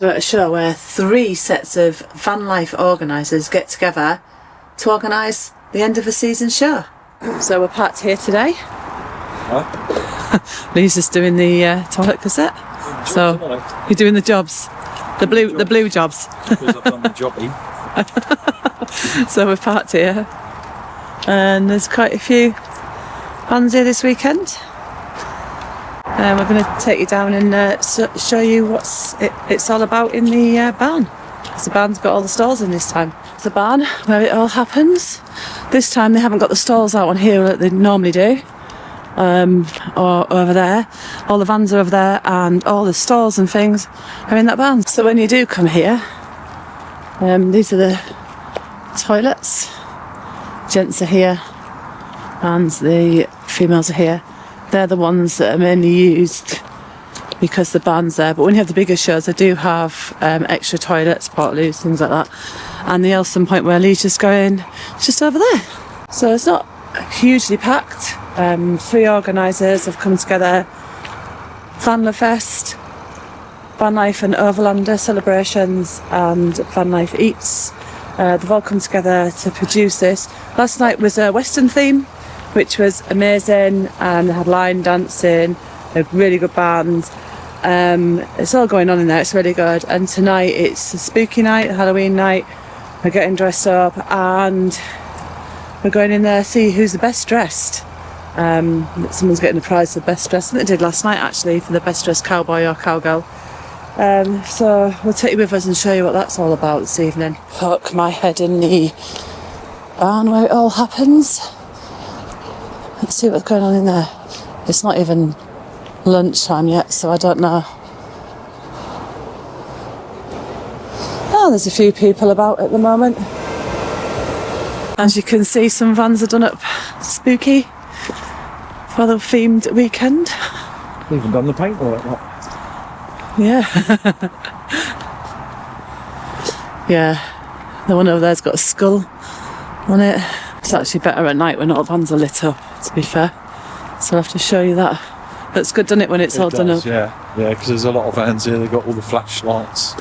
We're at a show where 3 sets of van life organisers get together to organise the end of a season show. So we're parked here today. Huh? Lee's just doing the toilet cassette. So you're doing the jobs, the blue jobs. Because I've done the jobby. So we're parked here, and there's quite a few vans here this weekend. We're going to take you down and show you what it's all about in the barn. Because the barn's got all the stalls in this time. It's the barn where it all happens. This time they haven't got the stalls out on here that they normally do, or over there. All the vans are over there, and all the stalls and things are in that barn. So when you do come here, these are the toilets. Gents are here, and the females are here. They're the ones that are mainly used because the barn's there. But when you have the bigger shows, they do have extra toilets, portaloos, things like that. And the Elson point where Lee's just going, it's just over there. So it's not hugely packed. 3 organisers have come together. Vanlife Fest, Vanlife and Overlander Celebrations, and Vanlife Eats. They've all come together to produce this. Last night was a Western theme, which was amazing, and they had line dancing, a really good band. It's all going on in there, it's really good. And tonight it's a spooky night, Halloween night. We're getting dressed up and we're going in there to see who's the best dressed. Someone's getting a prize for best dressed. I think they did last night actually, for the best dressed cowboy or cowgirl. So we'll take you with us and show you what that's all about this evening. Poke my head in the barn where it all happens. Let's see what's going on in there. It's not even lunchtime yet, so I don't know. Oh, there's a few people about at the moment. As you can see, some vans are done up spooky for the themed weekend. They've even done the paintwork. Yeah. Yeah. The one over there's got a skull on it. It's actually better at night when all vans are lit up, to be fair. So I'll have to show you that. But it's good, doesn't it, when it's all done up? Yeah, because there's a lot of vans here, they've got all the flashlights.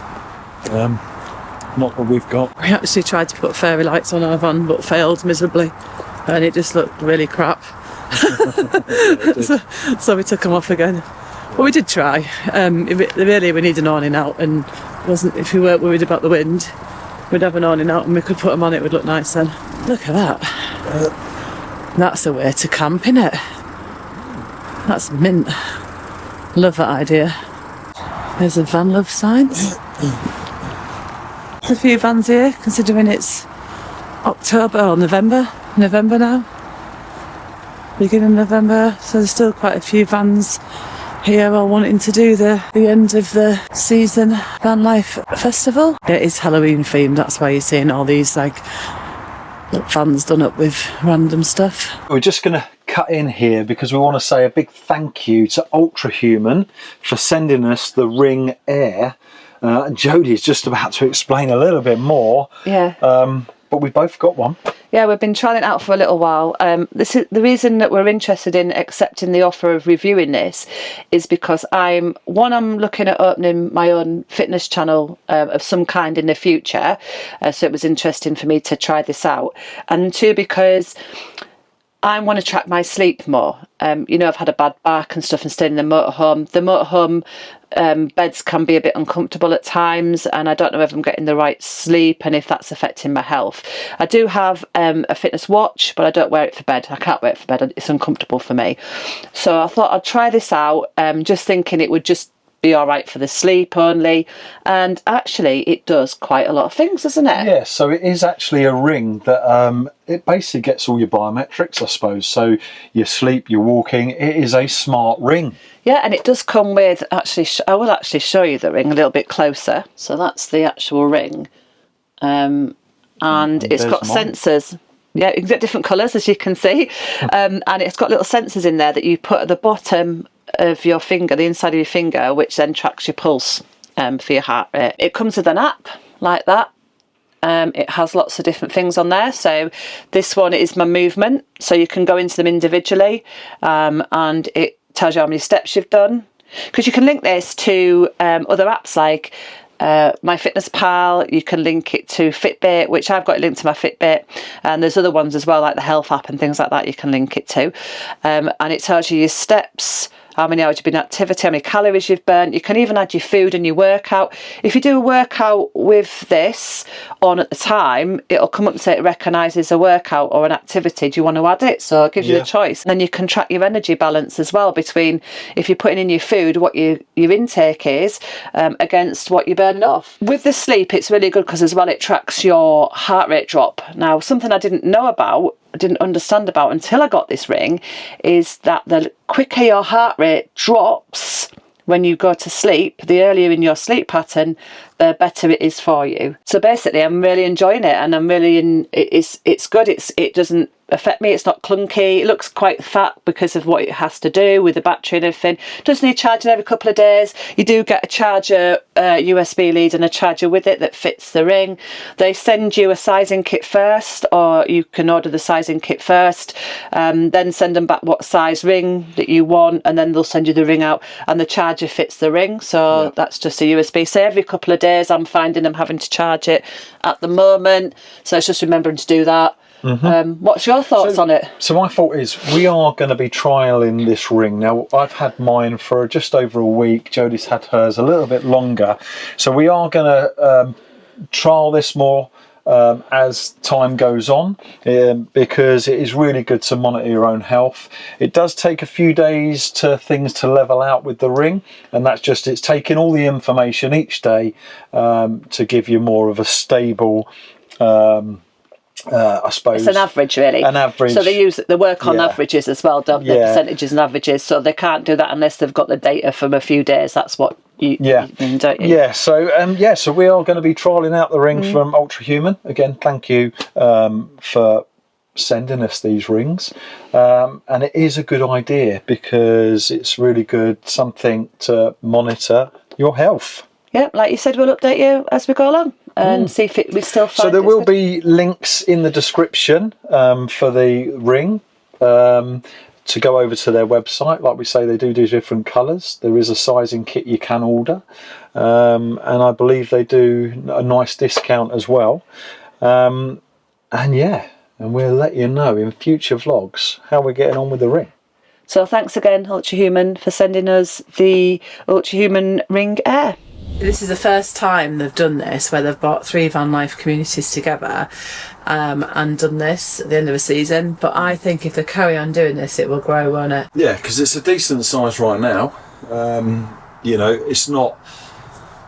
Not what we've got. We actually tried to put fairy lights on our van, but failed miserably. And it just looked really crap. so we took them off again. But we did try. Really, we need an awning out, and if we weren't worried about the wind, we'd have an awning out and we could put them on, it would look nice then. Look at that. That's a way to camp, innit? That's mint. Love that idea. There's a Vanlove signs. There's a few vans here, considering it's October or November now. Beginning of November, so there's still quite a few vans here all wanting to do the end of the season Vanlife Festival. It is Halloween themed, that's why you're seeing all these vans done up with random stuff. We're just going to cut in here because we want to say a big thank you to Ultrahuman for sending us the Ring Air. Jodie's just about to explain a little bit more. Yeah. But we've both got one. Yeah, we've been trying it out for a little while. This is the reason that we're interested in accepting the offer of reviewing this is because I'm looking at opening my own fitness channel of some kind in the future. So it was interesting for me to try this out. And 2, because I want to track my sleep more. I've had a bad back and stuff and stayed in the motorhome. The motorhome beds can be a bit uncomfortable at times, and I don't know if I'm getting the right sleep and if that's affecting my health. I do have a fitness watch, but I don't wear it for bed. I can't wear it for bed. It's uncomfortable for me. So I thought I'd try this out, just thinking it would just be all right for the sleep only, and actually it does quite a lot of things, doesn't it? Yeah, so it is actually a ring that it basically gets all your biometrics, I suppose. So your sleep, your walking, it is a smart ring. Yeah, and it does come with, I will actually show you the ring a little bit closer. So that's the actual ring, and it's got sensors. Yeah, you can get different colours, as you can see, and it's got little sensors in there that you put at the bottom of your finger, the inside of your finger, which then tracks your pulse for your heart rate. It comes with an app like that. It has lots of different things on there. So this one is my movement, so you can go into them individually, and it tells you how many steps you've done. Because you can link this to other apps like MyFitnessPal, you can link it to Fitbit, which I've got it linked to my Fitbit, and there's other ones as well, like the health app and things like that you can link it to. And it tells you your steps, how many hours you've been in activity, how many calories you've burnt. You can even add your food and your workout. If you do a workout with this on at the time, it'll come up and say it recognises a workout or an activity. Do you want to add it? So it gives you the choice. And then you can track your energy balance as well between if you're putting in your food, what your intake is against what you're burning off. With the sleep, it's really good because as well it tracks your heart rate drop. Now, something I didn't know about, I didn't understand about until I got this ring, is that the quicker your heart rate drops when you go to sleep, the earlier in your sleep pattern, the better it is for you. So basically, I'm really enjoying it, and I'm really it's good. It doesn't affect me. It's not clunky. It looks quite fat because of what it has to do with the battery and everything. Does need charging every couple of days. You do get a charger, USB lead and a charger with it that fits the ring. They send you a sizing kit first, or you can order the sizing kit first, then send them back what size ring that you want, and then they'll send you the ring out, and the charger fits the ring. So that's just a USB. So every couple of days I'm finding I'm having to charge it at the moment. So it's just remembering to do that. What's your thoughts on it? So my thought is we are going to be trialling this ring. Now, I've had mine for just over a week. Jodie's had hers a little bit longer. So we are going to trial this more as time goes on, because it is really good to monitor your own health. It does take a few days to things to level out with the ring, and that's just it's taking all the information each day to give you more of a stable I suppose it's an average, really. An average. So they work on averages as well, don't they? Percentages and averages. So they can't do that unless they've got the data from a few days. That's what you mean, don't you? Yeah. So so we are going to be trialling out the ring from Ultrahuman. Again, thank you for sending us these rings, and it is a good idea because it's really good something to monitor your health. Yeah, like you said, we'll update you as we go along and see if we still find. So there will be links in the description for the ring to go over to their website. Like we say, they do different colours. There is a sizing kit you can order, and I believe they do a nice discount as well. And we'll let you know in future vlogs how we're getting on with the ring. So thanks again, Ultrahuman, for sending us the Ultrahuman Ring Air. This is the first time they've done this, where they've brought 3 van life communities together and done this at the end of a season. But I think if they carry on doing this, it will grow, won't it? Yeah, because it's a decent size right now. It's not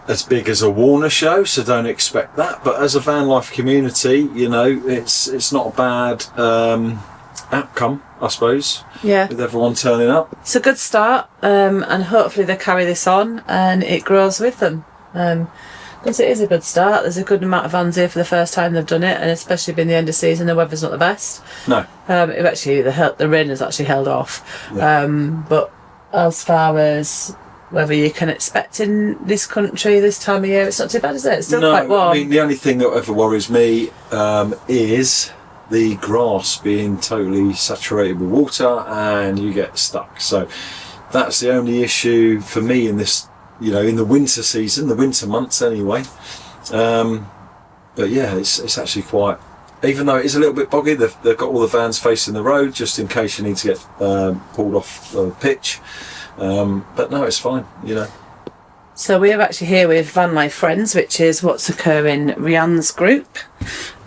as big as a Warner show, so don't expect that. But as a van life community, it's not a bad outcome, I suppose. Yeah. With everyone turning up. It's a good start, and hopefully they carry this on and it grows with them. Because it is a good start. There's a good amount of vans here for the first time they've done it, and especially being the end of season, the weather's not the best. No. The rain has actually held off. Yeah. But as far as whether you can expect in this country this time of year, it's not too bad, is it? It's still quite warm. I mean, the only thing that ever worries me is the grass being totally saturated with water and you get stuck. So that's the only issue for me in this, in the winter season, the winter months anyway. But yeah, it's actually quite, even though it is a little bit boggy, they've got all the vans facing the road just in case you need to get pulled off the pitch. But no, it's fine, So we are actually here with Van Life Friends, which is what's occurring in Rianne's group.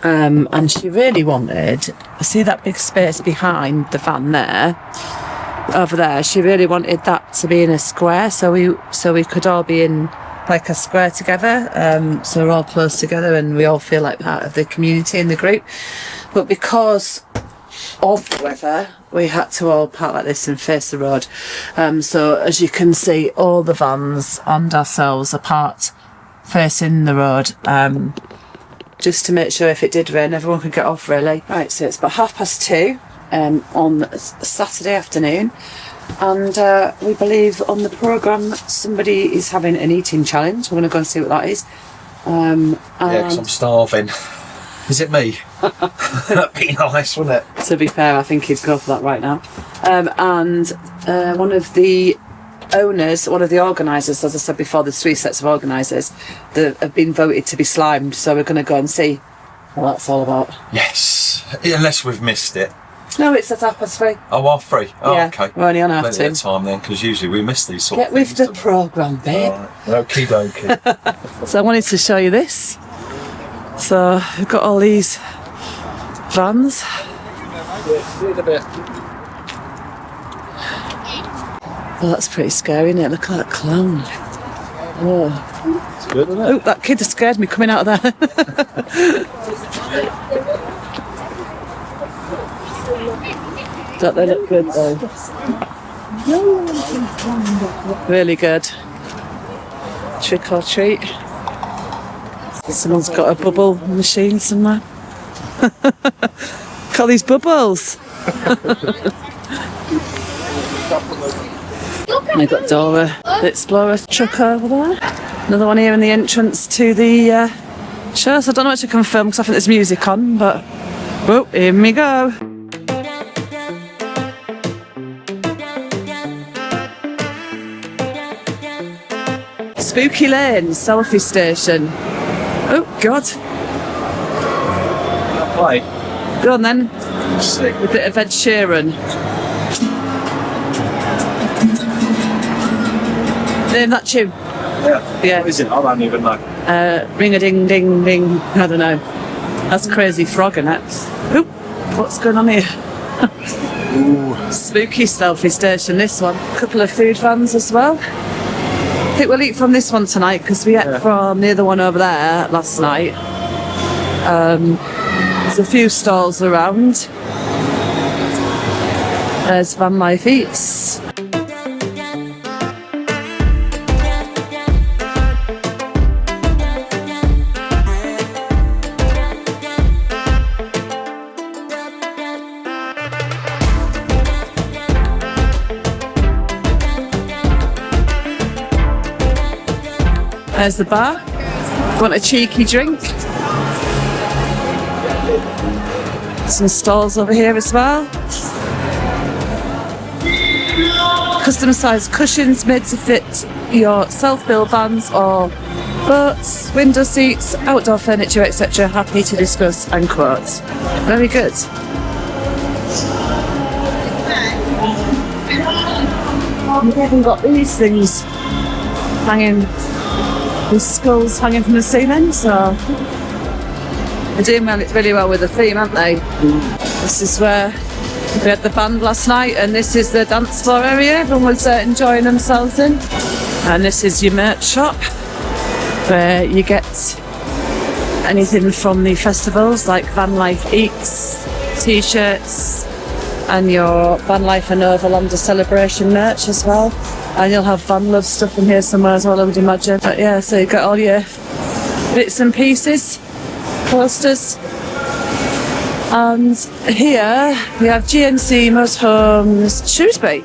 And she really wanted, see that big space behind the van there, over there, she really wanted that to be in a square, so we could all be in like a square together, so we're all close together and we all feel like part of the community in the group. But because of the weather, we had to all park like this and face the road. So as you can see, all the vans and ourselves are parked facing the road, just to make sure if it did rain, everyone could get off, really. Right, so it's about 2:30 on a Saturday afternoon, and we believe on the programme somebody is having an eating challenge. We're going to go and see what that is. Because I'm starving. Is it me? That'd be nice, wouldn't it? To be fair, I think he'd go for that right now. And one of the owners, one of the organisers, as I said before, there's 3 sets of organisers that have been voted to be slimed, so we're going to go and see what that's all about. Yes, unless we've missed it. No, it's at 3:30. Oh, 3:30. Oh, Yeah, okay. we're only on Plenty 2:30. of time then, because usually we miss these sort Get of with things. the don't we? programme, babe. Right. Okie dokie. So I wanted to show you this. So we've got all these vans. Oh, that's pretty scary, isn't it? Look at that clown. Oh, It's good, isn't it? oh, that kid has scared me coming out of there. Don't they look good though? Really good. Trick or treat. Someone's got a bubble machine somewhere. Got these bubbles. And they've got Dora the Explorer truck over there. Another one here in the entrance to the show. So I don't know what to confirm because I think there's music on, but oh, here we go. Spooky Lane selfie station. Oh God. Play. Go on then. Sick. A bit of Ed Sheeran. Name that tune. Yeah. What is it? I don't even know. Ring a ding ding ding. I don't know. That's Crazy Frog, isn't it? Oop, what's going on here? Ooh. Spooky selfie station, this one. A couple of food vans as well. I think we'll eat from this one tonight because we ate from the other one over there last night. There's a few stalls around. There's Vanlife Eats. There's the bar. If you want a cheeky drink. Some stalls over here as well. Custom sized cushions made to fit your self-built vans or boats, window seats, outdoor furniture, etc. Happy to discuss and quote. Very good. We've even got these things hanging. These skulls hanging from the ceiling, so they're doing really well with the theme, aren't they? This is where we had the band last night, and this is the dance floor area everyone was enjoying themselves in. And this is your merch shop, where you get anything from the festivals like Vanlife Eats, t-shirts, and your Vanlife and Overlander Celebration merch as well. And you'll have Vanlove stuff in here somewhere as well, I would imagine. But yeah, so you've got all your bits and pieces, posters. And here we have GNC Motorhomes Shrewsbury.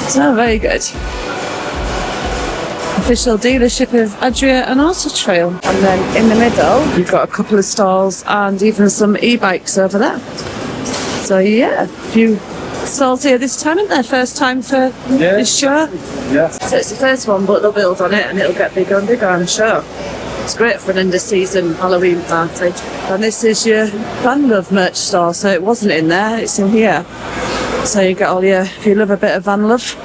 So very good. Official dealership of Adria and Auto Trail. And then in the middle, you've got a couple of stalls and even some e-bikes over there. So yeah, a few stalls here this time, isn't there? First time for this show. Yeah. So it's the first one, but they'll build on it and it'll get bigger and bigger, I'm sure. It's great for an end of season Halloween party. And this is your Vanlove merch store, so it wasn't in there, it's in here. So you get all your, if you love a bit of Vanlove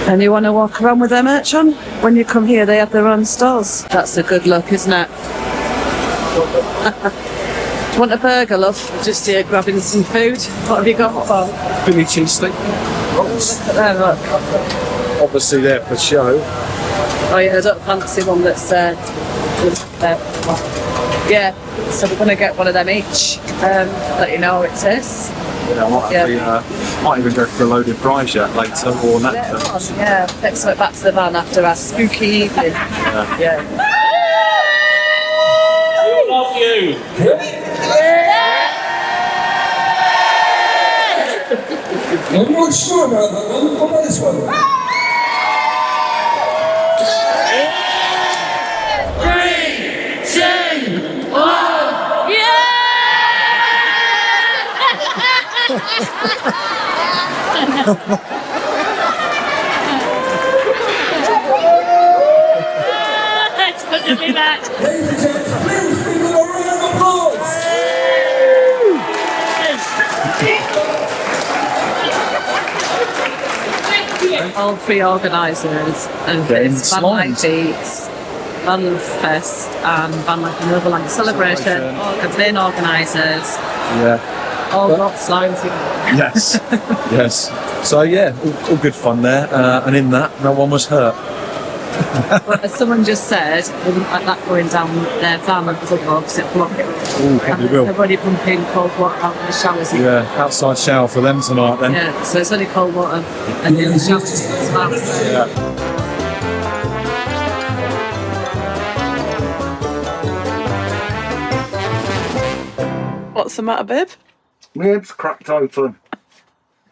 and you want to walk around with their merch on, when you come here they have their own stalls. That's a good look, isn't it? Do you want a burger, love? Just here grabbing some food. What have you got for? Philly cheesesteak. Look at them, look. Obviously there for show. Oh yeah, I don't fancy one that's yeah, so we're going to get one of them each. Let you know what it is. Yeah, might even go for a loaded fries yet later or that. Yeah, take something back to the van after our spooky evening. Yeah. Love you. I'm not sure about that one. What about this one? 3, 2, 1. Yeah! Ladies and gents, please give them a round of applause. All three organisers of this Vanlife Eats, Vanlife Fest and Vanlife and Overlander Celebration, all the main organisers, Yeah. all got slimes. Yes. Yes. So yeah, all good fun there. And in that, no one was hurt. But as someone just said, they didn't like that going down their van and the dogs, it blocked it. Probably will. Everybody pumping cold water out in the showers. Yeah, outside shower for them tonight then. Yeah, so it's only cold water and in the showers as well. Yeah. What's the matter, babe? My head's cracked open.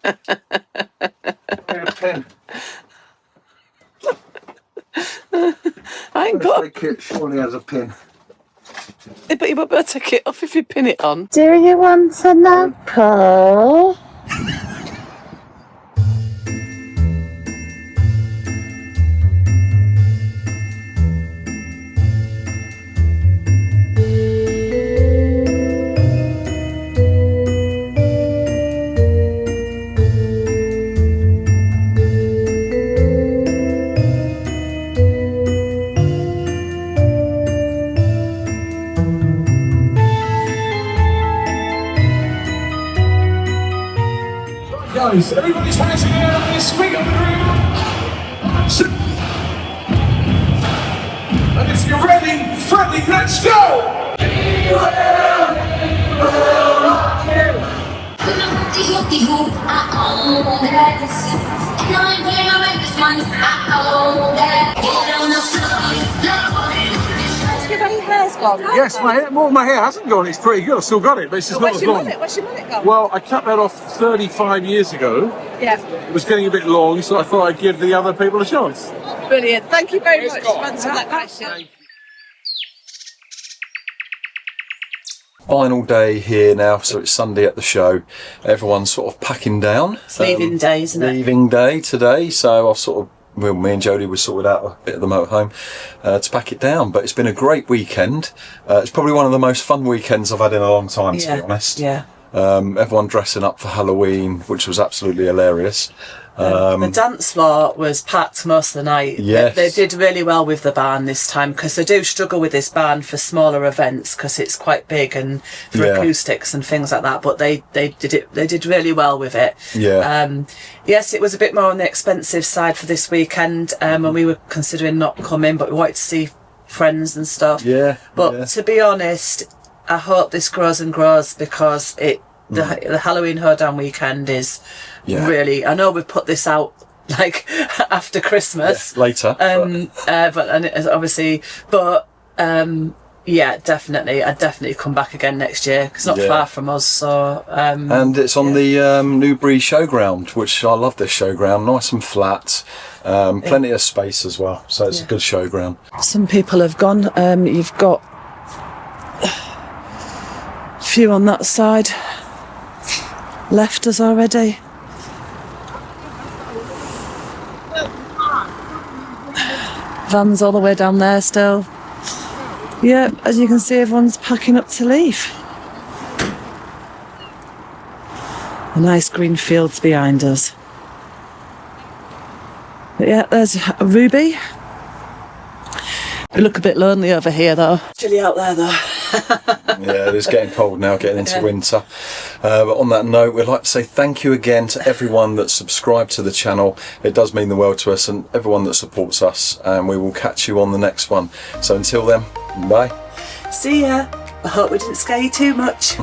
A pin. I ain't got a Kit surely has a pin. but you better take it off if you pin it on. Do you want an apple? Guys, everybody's hands in the air, please swing on the ground. And if you're ready, friendly, let's go! Yes, my hair hasn't gone. It's pretty good. I've still got it, but it's just not as long. Where's your mullet gone? Well, I cut that off 35 years ago. Yeah, It was getting a bit long, so I thought I'd give the other people a chance. brilliant. Thank you very much for answering that question. Final day here now, so it's Sunday at the show. Everyone's sort of packing down. Leaving day, isn't it? Leaving day today, so I've sort of, well, me and Jodie we sorted out a bit of the motorhome to pack it down. But it's been a great weekend. It's probably one of the most fun weekends I've had in a long time, to be honest. Yeah. Everyone dressing up for Halloween, which was absolutely hilarious. The dance floor was packed most of the night. Yes. They did really well with the band this time because they do struggle with this band for smaller events because it's quite big and for acoustics and things like that. But they did really well with it. Yeah. Yes, it was a bit more on the expensive side for this weekend, and we were considering not coming, but we wanted to see friends and stuff. Yeah. But to be honest, I hope this grows and grows because the Halloween Hoedown weekend is really. I know we've put this out like after Christmas, later, definitely. I'd definitely come back again next year because it's not far from us. So and it's on the Newbury showground, which I love this showground. Nice and flat, plenty of space as well. So it's a good showground. Some people have gone. You've got a few on that side. Left us already. Van's all the way down there still. Yeah, as you can see, everyone's packing up to leave. The nice green fields behind us. But yeah, there's Ruby. We look a bit lonely over here though. Chilly out there though. Yeah, it is getting cold now, getting into winter. But on that note, we'd like to say thank you again to everyone that's subscribed to the channel. It does mean the world to us, and everyone that supports us. And we will catch you on the next one. So until then, bye. See ya. I hope we didn't scare you too much.